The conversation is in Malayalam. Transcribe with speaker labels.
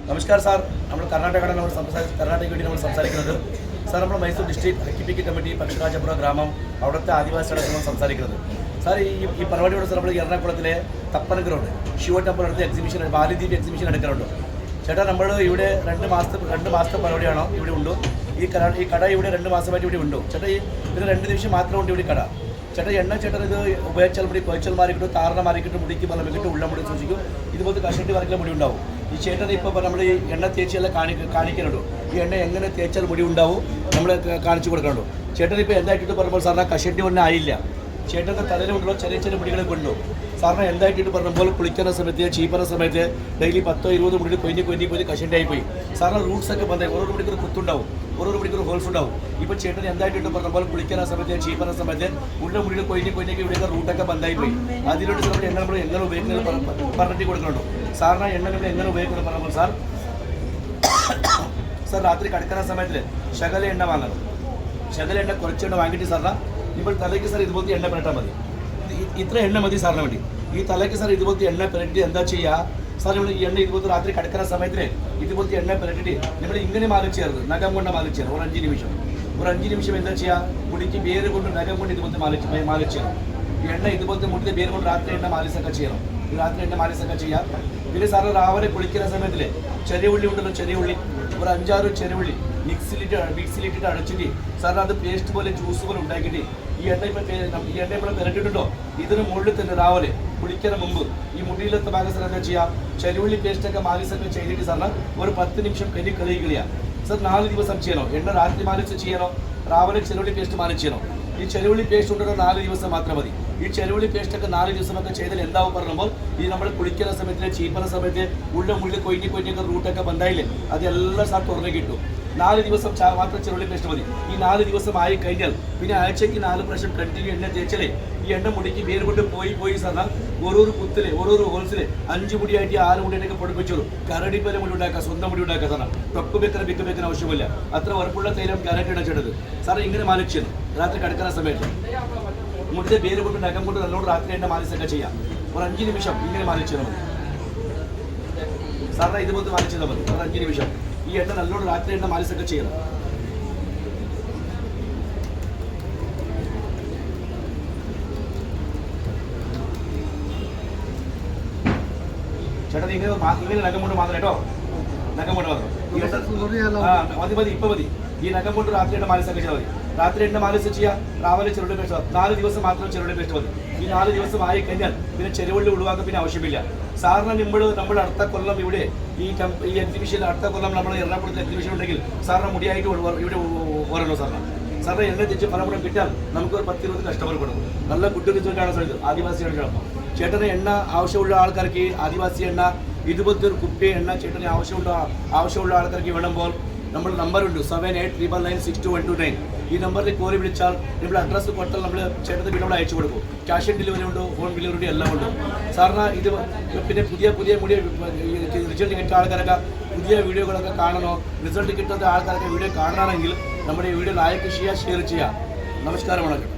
Speaker 1: നമസ്കാരം സാർ. നമ്മൾ കർണാടകയുടെ കർണാടകയ്ക്ക് വേണ്ടി നമ്മൾ സംസാരിക്കുന്നത് സാർ. നമ്മൾ മൈസൂർ ഡിസ്ട്രിക്ട് ഹക്കിപ്പിക്കി കമ്മിറ്റി പക്ഷിരാജപുര ഗ്രാമം അവിടുത്തെ ആദിവാസികളാണ് നമ്മൾ സംസാരിക്കുന്നത് സാർ. ഈ പരിപാടിയോട് സാർ നമ്മൾ എറണാകുളത്തിലെ തപ്പന ഗ്രൗണ്ട് ശിവ ടെമ്പിൾ അടുത്ത് എക്സിബിഷൻ ബാലിദ്വീപ് എക്സിബിഷൻ എടുക്കാറുണ്ട് ചേട്ടാ. നമ്മൾ ഇവിടെ രണ്ട് മാസത്തെ പരിപാടിയാണോ ഇവിടെ ഉണ്ട്. ഈ കട ഇവിടെ 2 മാസമായിട്ട് ഇവിടെ ഉണ്ട് ചേട്ടാ. ഇത് 2 നിമിഷം മാത്രം ഉണ്ട് ഇവിടെ കട ചേട്ടാ. എണ്ണ ചേട്ടൻ ഇത് ഉപയോഗിച്ചാൽ മുടി കൊയച്ചൽ മാറിക്കിട്ടും താറിന മാറിക്കിട്ടും മുടിക്ക് വെള്ളം വെക്കിട്ട് ഉള്ള മുടി സൂക്ഷിക്കും. ഇതുപോലത്തെ കഷണ്ടി വരയ്ക്കുന്ന മുടി ഉണ്ടാവും. ഈ ചേട്ടൻ ഇപ്പോൾ നമ്മൾ ഈ എണ്ണ തേച്ചെല്ലാം കാണിക്കുന്നുണ്ടോ. ഈ എണ്ണ എങ്ങനെ തേച്ചാൽ മുടി ഉണ്ടാവും നമ്മൾ കാണിച്ചു കൊടുക്കണുണ്ടോ. ചേട്ടൻ ഇപ്പോൾ എന്തായിട്ട് പറയുമ്പോൾ സാറിന് കഷണ്ടി ഒന്നും ആയില്ല. ചേട്ടൻ്റെ തലയിലുണ്ടല്ലോ ചെറിയ ചെറിയ മുടികളെ കൊണ്ടു സാറിന് എന്തായിട്ട് പറയുമ്പോൾ കുളിക്കുന്ന സമയത്ത് ചീപ്പുന്ന സമയത്ത് ഡെയിലി 10-20 മുടി കൊഞ്ഞ് കഷണ്ടിയായി പോയി. സാറിന് റൂട്ട്സൊക്കെ ബന്ധായി. ഓരോ മുടിക്കൊരു കുത്തുണ്ടാവും, ഓരോ മുടിക്കൊരു ഹോൾസ് ഉണ്ടാവും. ഇപ്പോൾ ചേട്ടൻ എന്തായിട്ട് പറയുമ്പോൾ കുളിക്കുന്ന സമയത്ത് ചീപ്പുന്ന സമയത്ത് ഉള്ള മുടികൾ കൊഞ്ഞ് ഇവിടെയൊക്കെ റൂട്ടൊക്കെ ബന്ധായി പോയി. അതിലോട്ട് നമ്മൾ എങ്ങനെ ഉപയോഗിക്കുന്നത് പറഞ്ഞിട്ട് കൊടുക്കണുണ്ടോ. സാറിന് എണ്ണ എങ്ങനെ ഉപയോഗിക്കുന്നത് പറയുമ്പോൾ സാർ രാത്രി കിടക്കുന്ന സമയത്തിൽ ശകല എണ്ണ വാങ്ങണം. ശകല എണ്ണ കുറച്ച് എണ്ണ വാങ്ങിയിട്ട് സാറിന് ഇപ്പോൾ തലയ്ക്ക് സാർ ഇതുപോലത്തെ എണ്ണ പുരട്ടാൽ മതി. ഇത്ര എണ്ണ മതി സാറിന് വേണ്ടി. ഈ തലയ്ക്ക് സാർ ഇതുപോലത്തെ എണ്ണ പുരട്ടി എന്താ ചെയ്യുക സാർ. നമ്മൾ ഈ എണ്ണ ഇതുപോലത്തെ രാത്രി കിടക്കുന്ന സമയത്തിൽ ഇതുപോലത്തെ എണ്ണ പുരട്ടിട്ട് നമ്മൾ ഇങ്ങനെ മാലിച്ചേർന്ന് നഖം കൊണ്ട് മാലിച്ചേർന്ന് ഒരു 5 നിമിഷം എന്താ ചെയ്യുക. മുടിക്ക് വേര് കൊണ്ട് നഖം കൊണ്ട് ഇതുപോലത്തെ മാലിച്ചേരും. ഈ എണ്ണ ഇതുപോലത്തെ മുടിയുടെ വേര് കൊണ്ട് രാത്രി എണ്ണ മാലിസൊക്കെ ചെയ്യണം. രാത്രി എണ്ണ മാലിസൊക്കെ ചെയ്യാം. പിന്നെ സാറ് രാവിലെ കുളിക്കുന്ന സമയത്തിൽ ചെറിയ ഉള്ളി ഉണ്ടല്ലോ, ചെറിയ ഉള്ളി ഒരു 5-6 ചെറിയ ഉള്ളി മിക്സിലിട്ടിട്ട് അടച്ചിട്ട് സാറിന് അത് പേസ്റ്റ് പോലെ ജ്യൂസ് പോലെ ഉണ്ടാക്കിയിട്ട് ഈ എണ്ണ ഇപ്പോൾ പുരട്ടിട്ടുണ്ടോ ഇതിന് മുകളിൽ തന്നെ രാവിലെ കുളിക്കുന്ന മുമ്പ് ഈ മുടിയിലത്തെ ഭാഗം സാർ എന്താ ചെയ്യുക. ചെറിയുള്ളി പേസ്റ്റൊക്കെ മാലിസൊക്കെ ചെയ്തിട്ട് സാറിന് ഒരു 10 നിമിഷം കളിയുക സാർ. 4 ദിവസം ചെയ്യണോ. എണ്ണ രാത്രി മാലിച്ച് ചെയ്യണോ, രാവിലെ ചെറുള്ളി പേസ്റ്റ് മാലിച്ച് ചെയ്യണോ. ഈ ചെറുള്ളി പേസ്റ്റ് കൊണ്ടുള്ള 4 ദിവസം മാത്രം മതി. ഈ ചെറുള്ളി പേസ്റ്റൊക്കെ 4 ദിവസമൊക്കെ ചെയ്താൽ എന്താവും പറയുമ്പോൾ ഈ നമ്മൾ കുളിക്കുന്ന സമയത്ത് ചീപ്പുന്ന സമയത്ത് മുള്ളിൽ കൊഞ്ഞൊക്കെ റൂട്ടൊക്കെ ബന്ധായില്ലേ അതെല്ലാം സാർ തുറന്നു കിട്ടും. 4 ദിവസം മാത്രം ചെറുള്ളി പേസ്റ്റ് മതി. ഈ 4 ദിവസം ആയി കഴിഞ്ഞാൽ പിന്നെ ആഴ്ചയ്ക്ക് 4 പ്രാവശ്യം കണ്ടിന്യൂ എണ്ണ തേച്ചാലേ ഈ എണ്ണ മുടിക്ക് വേര് കൊണ്ട് പോയി സാറിന് ഓരോ കുത്തില് ഓരോ ഹോൾസിൽ 5 മുടിയായിട്ട് 6 മുടിയൊക്കെ പൊടിപ്പിച്ചോളൂ. കരടിപ്പല മുടി ഉണ്ടാക്കുക, സ്വന്തം മുടി ഉണ്ടാക്കുക സാറിന്. ടൊക്ക് വെക്കാൻ ആവശ്യമില്ല. അത്ര ഉറപ്പുള്ള തൈലം കരട്ടി ഇടച്ചെടുത്ത് സാർ ഇങ്ങനെ മാലിച്ചു രാത്രി കിടക്കുന്ന സമയത്ത് മുടിയുടെ വേര് കൊണ്ട് നഖം കൊണ്ട് നല്ലോണം രാത്രി എണ്ണ മാലിസൊക്കെ ചെയ്യാം. ഒരു 5 നിമിഷം ഇങ്ങനെ മാലിച്ചാൽ മതി സാറിന്. ഇതുപോലത്തെ മാലിച്ചാൽ മതി ഒരു 5 നിമിഷം. ഈ എണ്ണ നല്ലോണം രാത്രി എണ്ണ മാലിസൊക്കെ ചെയ്യണം. ചേട്ടൻ ഇങ്ങനെ നഖം കൊണ്ട് മാത്രം കേട്ടോ, നഖം കൊണ്ട് മാത്രം മതി. ഇപ്പൊ മതി. ഈ നഖം കൊണ്ട് രാത്രി എണ്ണ മാലിസൊക്കെ ചെയ്താൽ മതി. രാത്രി എണ്ണ മാലിസ് ചെയ്യുക, രാവിലെ ചെറുള്ളി പേസ്റ്റ്. 4 ദിവസം മാത്രം ചെറുള്ളി പേസ്റ്റ് മതി. ഈ 4 ദിവസം ആയി കഴിഞ്ഞാൽ പിന്നെ ചെറുവള്ളി ഒഴിവാക്കാൻ പിന്നെ ആവശ്യമില്ല. സാറിന് നമ്മൾ അടുത്ത കൊല്ലം ഇവിടെ ഈ എക്സിബിഷൻ അടുത്ത കൊല്ലം നമ്മൾ എറണാകുളത്ത് എക്സിബിഷൻ ഉണ്ടെങ്കിൽ സാറിന് മുടിയായിട്ട് ഇവിടെ വരണോ സാറിന് എണ്ണ തിരിച്ച് പലപ്പോഴും കിട്ടാൻ നമുക്ക് ഒരു 10-20 കസ്റ്റമർ കൊടുക്കും. നല്ല ഗുഡ് റിസൾട്ടാണ് സാർ. ആദിവാസികളുടെ ചേട്ടന് എണ്ണ ആവശ്യമുള്ള ആൾക്കാർക്ക് ആദിവാസി എണ്ണ ഇതുപോലത്തെ ഒരു കുപ്പി എണ്ണ ചേട്ടന് ആവശ്യമുള്ള ആൾക്കാർക്ക് വേണമ്പോൾ നമ്മൾ നമ്പറുണ്ട് 7899962129. ഈ നമ്പറിൽ കോറി വിളിച്ചാൽ നമ്മൾ അഡ്രസ്സ് കൊടുത്താൽ നമ്മൾ ചേട്ടൻ്റെ വീട് നമ്മൾ അയച്ചു കൊടുക്കും. ക്യാഷ് ഓൺ ഡെലിവറി ഉണ്ട്, ഹോം ഡെലിവറി എല്ലാം ഉണ്ട് സാറിന്. ഇത് പിന്നെ പുതിയ റിസൾട്ട് കിട്ടിയ ആൾക്കാരൊക്കെ പുതിയ വീഡിയോകളൊക്കെ കാണണോ, റിസൾട്ട് കിട്ടാത്ത ആൾക്കാരൊക്കെ വീഡിയോ കാണണമെങ്കിൽ നമ്മുടെ വീഡിയോ ലൈക്ക് ചെയ്യുക, ഷെയർ ചെയ്യുക. നമസ്കാരം, വണക്കം.